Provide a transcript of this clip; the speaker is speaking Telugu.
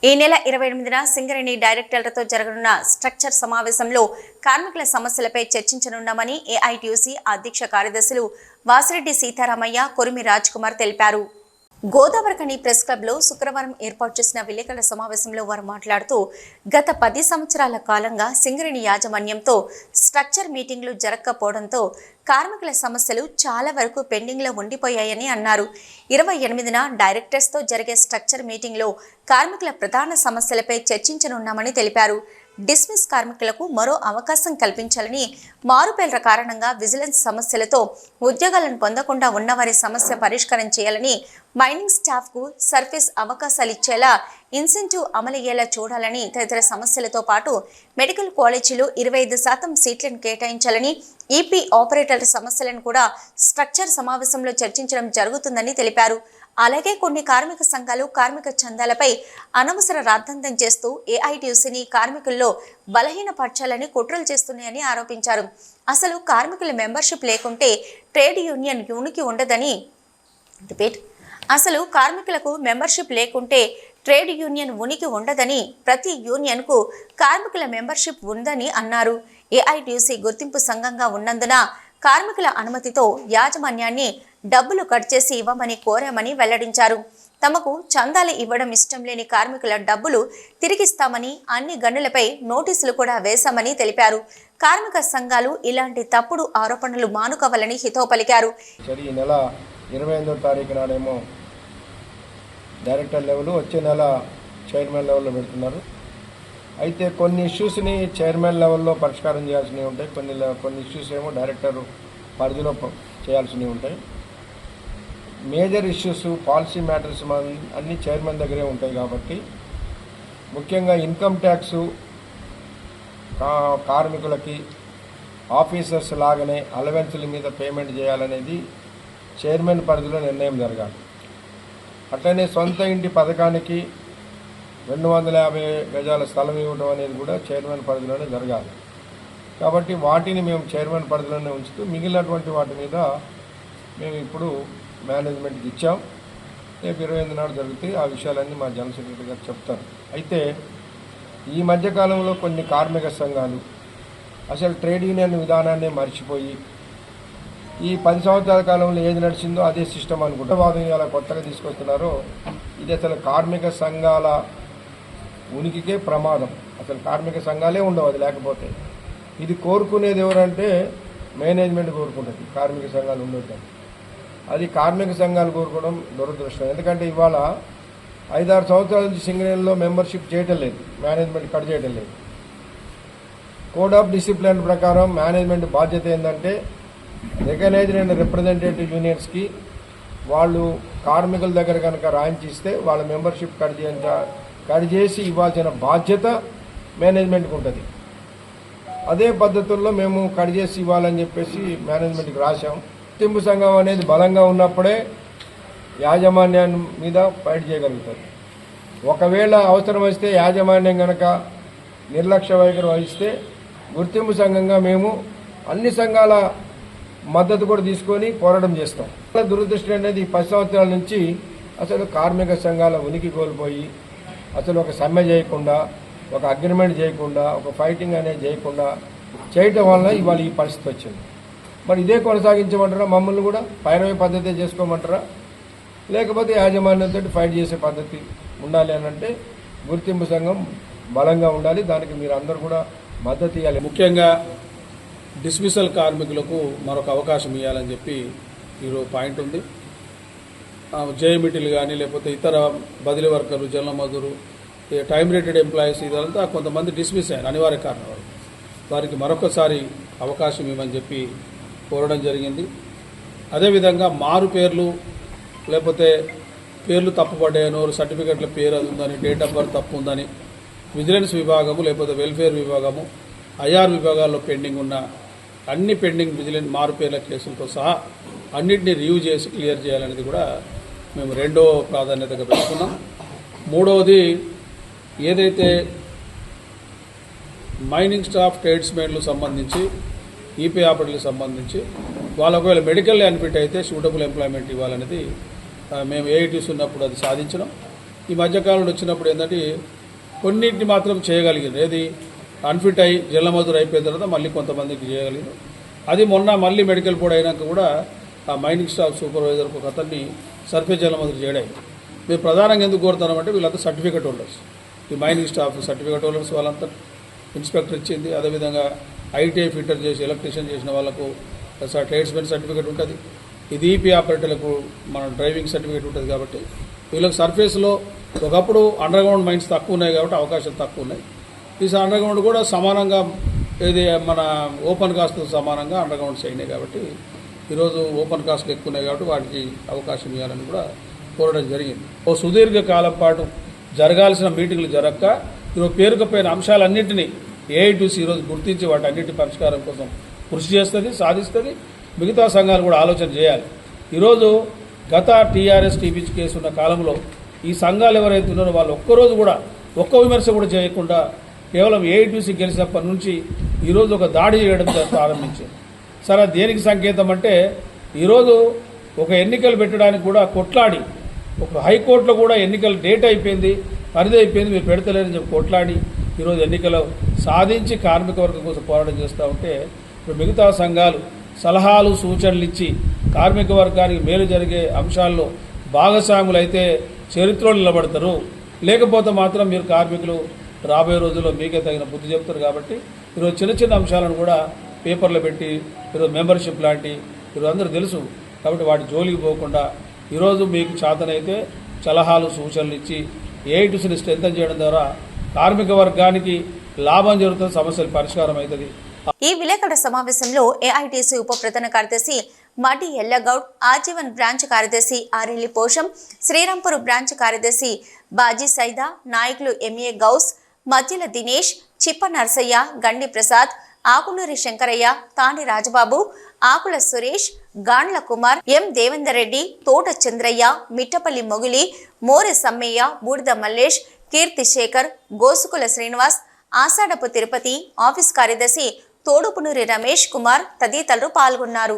ఈ నెల 28న సింగరేణి డైరెక్టర్లతో జరగనున్న స్ట్రక్చర్ సమావేశంలో కార్మికుల సమస్యలపై చర్చించనున్నామని ఏఐటీయూసీ అధ్యక్ష కార్యదర్శులు వాసిరెడ్డి సీతారామయ్య, కొరిమి రాజ్ కుమార్ తెలిపారు. గోదావరిఖని ప్రెస్ క్లబ్లో శుక్రవారం ఏర్పాటు చేసిన విలేకరుల సమావేశంలో వారు మాట్లాడుతూ గత 10 సంవత్సరాల కాలంగా సింగరేణి యాజమాన్యంతో స్ట్రక్చర్ మీటింగ్లు జరగకపోవడంతో కార్మికుల సమస్యలు చాలా వరకు పెండింగ్లో ఉండిపోయాయని అన్నారు. 28న డైరెక్టర్స్తో జరిగే స్ట్రక్చర్ మీటింగ్లో కార్మికుల ప్రధాన సమస్యలపై చర్చించనున్నామని తెలిపారు. డిస్మిస్ కార్మికులకు మరో అవకాశం కల్పించాలని, మారుపేర్ల కారణంగా విజిలెన్స్ సమస్యలతో ఉద్యోగాలను పొందకుండా ఉన్నవారి సమస్య పరిష్కారం చేయాలని, మైనింగ్ స్టాఫ్కు సర్వీస్ అవకాశాలు ఇచ్చేలా ఇన్సెంటివ్ అమలయ్యేలా చూడాలని, తదితర సమస్యలతో పాటు మెడికల్ కాలేజీలో 25% సీట్లను కేటాయించాలని, ఈపీ ఆపరేటర్ల సమస్యలను కూడా స్ట్రక్చర్ సమావేశంలో చర్చించడం జరుగుతుందని తెలిపారు. అలాగే కొన్ని కార్మిక సంఘాలు కార్మిక చందాలపై అనవసర రాద్ధాంతం చేస్తూ ఏఐటీయూసీని కార్మికుల్లో బలహీనపరచాలని కుట్రలు చేస్తున్నాయని ఆరోపించారు. అసలు కార్మికుల మెంబర్షిప్ లేకుంటే ట్రేడ్ యూనియన్ ఉనికి ఉండదని అసలు కార్మికులకు మెంబర్షిప్ లేకుంటే ట్రేడ్ యూనియన్ ఉనికి ఉండదని, ప్రతి యూనియన్కు కార్మికుల మెంబర్షిప్ ఉందని అన్నారు. ఏఐటీయూసీ గుర్తింపు సంఘంగా ఉన్నందున కార్మికుల అనుమతితో యాజమాన్యాన్ని డబ్బులు కట్ చేసి ఇవ్వమని కోరామని వెల్లడించారు. తమకు చందాలు ఇవ్వడం ఇష్టం లేని కార్మికుల డబ్బులు తిరిగిస్తామని, అన్ని గనులపై నోటీసులు కూడా వేశామని తెలిపారు. కార్మిక సంఘాలు ఇలాంటి తప్పుడు ఆరోపణలు మానుకోవాలని హితవు పలికారు. ఈ నెల 28వ తారీఖు నాడేమో డైరెక్టర్ లెవెల్, వచ్చే నెల చైర్మన్ లెవెల్లో పెడుతున్నారు. అయితే కొన్ని ఇష్యూస్ని చైర్మన్ లెవెల్లో పరిష్కారం చేయాల్సినవి ఉంటాయి, కొన్ని ఇష్యూస్ ఏమో డైరెక్టర్ పరిధిలో చేయాల్సినవి ఉంటాయి. మేజర్ ఇష్యూస్, పాలసీ మ్యాటర్స్ అన్నీ చైర్మన్ దగ్గరే ఉంటాయి. కాబట్టి ముఖ్యంగా ఇన్కమ్ ట్యాక్సు కార్మికులకి ఆఫీసర్స్ లాగానే అలవెన్సుల మీద పేమెంట్ చేయాలనేది చైర్మన్ పరిధిలో నిర్ణయం జరగాలి. అట్లనే సొంత ఇంటి పథకానికి 250 గజాల స్థలం ఇవ్వడం అనేది కూడా చైర్మన్ పరిధిలోనే జరగాలి. కాబట్టి వాటిని మేము చైర్మన్ పరిధిలోనే ఉంచుతూ మిగిలినటువంటి వాటి మీద మేము ఇప్పుడు మేనేజ్మెంట్కి ఇచ్చాం. రేపు 28 నాడు జరుగుతాయి. ఆ విషయాలన్నీ మా జనరల్ సెక్రటరీ గారు చెప్తారు. అయితే ఈ మధ్యకాలంలో కొన్ని కార్మిక సంఘాలు అసలు ట్రేడ్ యూనియన్ విధానాన్ని మర్చిపోయి ఈ 10 సంవత్సరాల కాలంలో ఏది నడిచిందో అదే సిస్టమ్ అనుకుంటా వాదం ఇలా కొత్తగా తీసుకొస్తున్నారో ఇది అసలు కార్మిక సంఘాల ఉనికికే ప్రమాదం. అసలు కార్మిక సంఘాలే ఉండవు అది లేకపోతే. ఇది కోరుకునేది ఎవరంటే మేనేజ్మెంట్ కోరుకుంటుంది కార్మిక సంఘాలు ఉండొద్దని. అది కార్మిక సంఘాలు కోరుకోవడం దురదృష్టం. ఎందుకంటే ఇవాళ 5-6 సంవత్సరాల నుంచి సింగరేణిలో మెంబర్షిప్ చేయటం లేదు, మేనేజ్మెంట్ కట్ చేయటం లేదు. కోడ్ ఆఫ్ డిసిప్లిన్ ప్రకారం మేనేజ్మెంట్ బాధ్యత ఏంటంటే రికగ్నైజ్డ్ అండ్ రిప్రజెంటేటివ్ యూనియన్స్కి వాళ్ళు కార్మికుల దగ్గర కనుక రాయించిస్తే వాళ్ళ మెంబర్షిప్ కట్ చేసి ఇవ్వాల్సిన బాధ్యత మేనేజ్మెంట్కి ఉంటుంది. అదే పద్ధతుల్లో మేము కట్ చేసి ఇవ్వాలని చెప్పేసి మేనేజ్మెంట్కి రాశాం. గుర్తింపు సంఘం అనేది బలంగా ఉన్నప్పుడే యాజమాన్యం మీద ఫైట్ చేయగలుగుతారు. ఒకవేళ అవసరం వస్తే యాజమాన్యం కనుక నిర్లక్ష్య వైఖరి వహిస్తే గుర్తింపు సంఘంగా మేము అన్ని సంఘాల మద్దతు కూడా తీసుకొని పోరాటం చేస్తాం. దురదృష్టం అనేది 10 సంవత్సరాల నుంచి అసలు కార్మిక సంఘాల ఉనికి కోల్పోయి అసలు ఒక సమ్మె చేయకుండా, ఒక అగ్రిమెంట్ చేయకుండా, ఒక ఫైటింగ్ అనేది చేయకుండా చేయటం వలన ఇవాళ ఈ పరిస్థితి వచ్చింది. మరి ఇదే కొనసాగించమంటారా? మమ్మల్ని కూడా పైరవీ పద్ధతి చేసుకోమంటారా? లేకపోతే యాజమాన్యంతో ఫైట్ చేసే పద్ధతి ఉండాలి అని అంటే గుర్తింపు సంఘం బలంగా ఉండాలి. దానికి మీరు అందరూ కూడా మద్దతు ఇవ్వాలి. ముఖ్యంగా డిస్మిసల్ కార్మికులకు మరొక అవకాశం ఇవ్వాలని చెప్పి ఈరోజు పాయింట్ ఉంది. జేఎంఈటీలు కానీ లేకపోతే ఇతర బదిలీ వర్కర్లు, జనరల్ మజూరు, టైం రేటెడ్ ఎంప్లాయీస్ ఇదంతా కొంతమంది డిస్మిస్ అయ్యారు అనివార్య కారణాలు. వారికి మరొకసారి అవకాశం ఇవ్వమని చెప్పి కోరడం జరిగింది. అదేవిధంగా మారు పేర్లు లేకపోతే పేర్లు తప్పుపడ్డాయనో, సర్టిఫికెట్ల పేరు అది ఉందని, డేట్ ఆఫ్ బర్త్ తప్పు ఉందని విజిలెన్స్ విభాగము లేకపోతే వెల్ఫేర్ విభాగము, ఐఆర్ విభాగాల్లో పెండింగ్ ఉన్న అన్ని పెండింగ్ విజిలెన్స్ మారు పేర్ల కేసులతో సహా అన్నింటినీ రివ్యూ చేసి క్లియర్ చేయాలనేది కూడా మేము రెండో ప్రాధాన్యతగా పెట్టుకున్నాం. మూడవది ఏదైతే మైనింగ్ స్టాఫ్, ట్రేడ్స్మెన్లు సంబంధించి, ఈపీ ఆపరేటర్లకు సంబంధించి వాళ్ళ ఒకవేళ మెడికల్ అన్ఫిట్ అయితే సూటబుల్ ఎంప్లాయ్మెంట్ ఇవ్వాలనేది మేము ఏఐటీస్ ఉన్నప్పుడు అది సాధించడం. ఈ మధ్యకాలంలో వచ్చినప్పుడు ఏంటంటే కొన్నింటిని మాత్రం చేయగలిగింది. ఏది అన్ఫిట్ అయ్యి జిల్లా మజూరు అయిపోయిన తర్వాత మళ్ళీ కొంతమందికి చేయగలిగింది. అది మొన్న మళ్ళీ మెడికల్ బోర్డు అయినాక కూడా ఆ మైనింగ్ స్టాఫ్ సూపర్వైజర్కి ఒక అతన్ని సర్ఫేస్ జిల్లా మజూరు చేయడం. మేము ప్రధానంగా ఎందుకు కోరుతున్నామంటే వీళ్ళంతా సర్టిఫికేట్ హోల్డర్స్. ఈ మైనింగ్ స్టాఫ్ సర్టిఫికేట్ హోల్డర్స్ వాళ్ళంతా ఇన్స్పెక్టర్ ఇచ్చింది. అదేవిధంగా ఐటీఐ ఫిట్టర్ చేసి ఎలక్ట్రీషియన్ చేసిన వాళ్ళకు ట్రేడ్స్మెన్ సర్టిఫికేట్ ఉంటుంది. ఇది ఈపీ ఆపరేటర్లకు మన డ్రైవింగ్ సర్టిఫికేట్ ఉంటుంది. కాబట్టి వీళ్ళకి సర్ఫేస్లో ఒకప్పుడు అండర్గ్రౌండ్ మైన్స్ తక్కువ ఉన్నాయి కాబట్టి అవకాశాలు తక్కువ ఉన్నాయి. ఈ అండర్గ్రౌండ్ కూడా సమానంగా ఇది మన ఓపెన్ కాస్ట్తో సమానంగా అండర్గ్రౌండ్స్ అయినాయి కాబట్టి ఈరోజు ఓపెన్ కాస్ట్లు ఎక్కువ ఉన్నాయి కాబట్టి వాటికి అవకాశం ఇవ్వాలని కూడా కోరడం జరిగింది. ఓ సుదీర్ఘ కాలం పాటు జరగాల్సిన మీటింగ్లు జరగక ఈరోజు పేరుకపోయిన అంశాలన్నింటినీ ఏఐటీసీ ఈరోజు గుర్తించి వాటి అన్నింటి పరిష్కారం కోసం కృషి చేస్తుంది, సాధిస్తుంది. మిగతా సంఘాలు కూడా ఆలోచన చేయాలి. ఈరోజు గత టీఆర్ఎస్ టీబీసీ కేసు ఉన్న కాలంలో ఈ సంఘాలు ఎవరైతే ఉన్నారో వాళ్ళు ఒక్కరోజు కూడా ఒక్క విమర్శ కూడా చేయకుండా కేవలం ఏఐటీసీ గెలిచినప్పటి నుంచి ఈరోజు ఒక దాడి చేయడం ప్రారంభించింది. సరే దేనికి సంకేతం అంటే ఈరోజు ఒక ఎన్నికలు పెట్టడానికి కూడా కొట్లాడి ఒక హైకోర్టులో కూడా ఎన్నికల డేట్ అయిపోయింది, పరిధి అయిపోయింది, మీరు పెడతలేరని చెప్పి కొట్లాడి ఈరోజు ఎన్నికలు సాధించి కార్మిక వర్గం కోసం పోరాటం చేస్తూ ఉంటే ఇప్పుడు మిగతా సంఘాలు సలహాలు సూచనలు ఇచ్చి కార్మిక వర్గానికి మేలు జరిగే అంశాల్లో భాగస్వాములు అయితే చరిత్రలో నిలబడతారు. లేకపోతే మాత్రం మీరు కార్మికులు రాబోయే రోజుల్లో మీకే తగిన బుద్ధి చెప్తారు. కాబట్టి ఈరోజు చిన్న చిన్న అంశాలను కూడా పేపర్లో పెట్టి ఈరోజు మెంబర్షిప్ లాంటి ఈరోజు అందరూ తెలుసు కాబట్టి వాటి జోలికి పోకుండా ఈరోజు మీకు చేతనైతే సలహాలు సూచనలు ఇచ్చి ఏఐటీసీని స్ట్రెంథన్ చేయడం ద్వారా కార్మిక వర్గానికి లాభం జరుగుతుంది, సమస్యలు పరిష్కారం అవుతుంది. ఈ విలేకరుల సమావేశంలో ఏఐటీసీ ఉప ప్రధాన కార్యదర్శి మడి ఎల్లగౌడ్, ఆజీవన్ బ్రాంచ్ కార్యదర్శి ఆరెల్లి పోషం, శ్రీరాంపూర్ బ్రాంచ్ కార్యదర్శి బాజీ సైదా, నాయకులు ఎంఏ గౌస్, మధ్యల దినేష్, చిప్ప నర్సయ్య, గండి ప్రసాద్, ఆకునూరి శంకరయ్య, తాని రాజబాబు, ఆకుల సురేష్, గాండ్ల కుమార్, ఎం దేవేందర్ రెడ్డి, తోట చంద్రయ్య, మిట్టపల్లి మొగిలి, మోరె సమ్మయ్య, బూడిద మల్లేష్, కీర్తి శేఖర్, గోసుకుల శ్రీనివాస్, ఆసాడపు తిరుపతి, ఆఫీస్ కార్యదర్శి తోడుపునూరి రమేష్ కుమార్ తదితరులు పాల్గొన్నారు.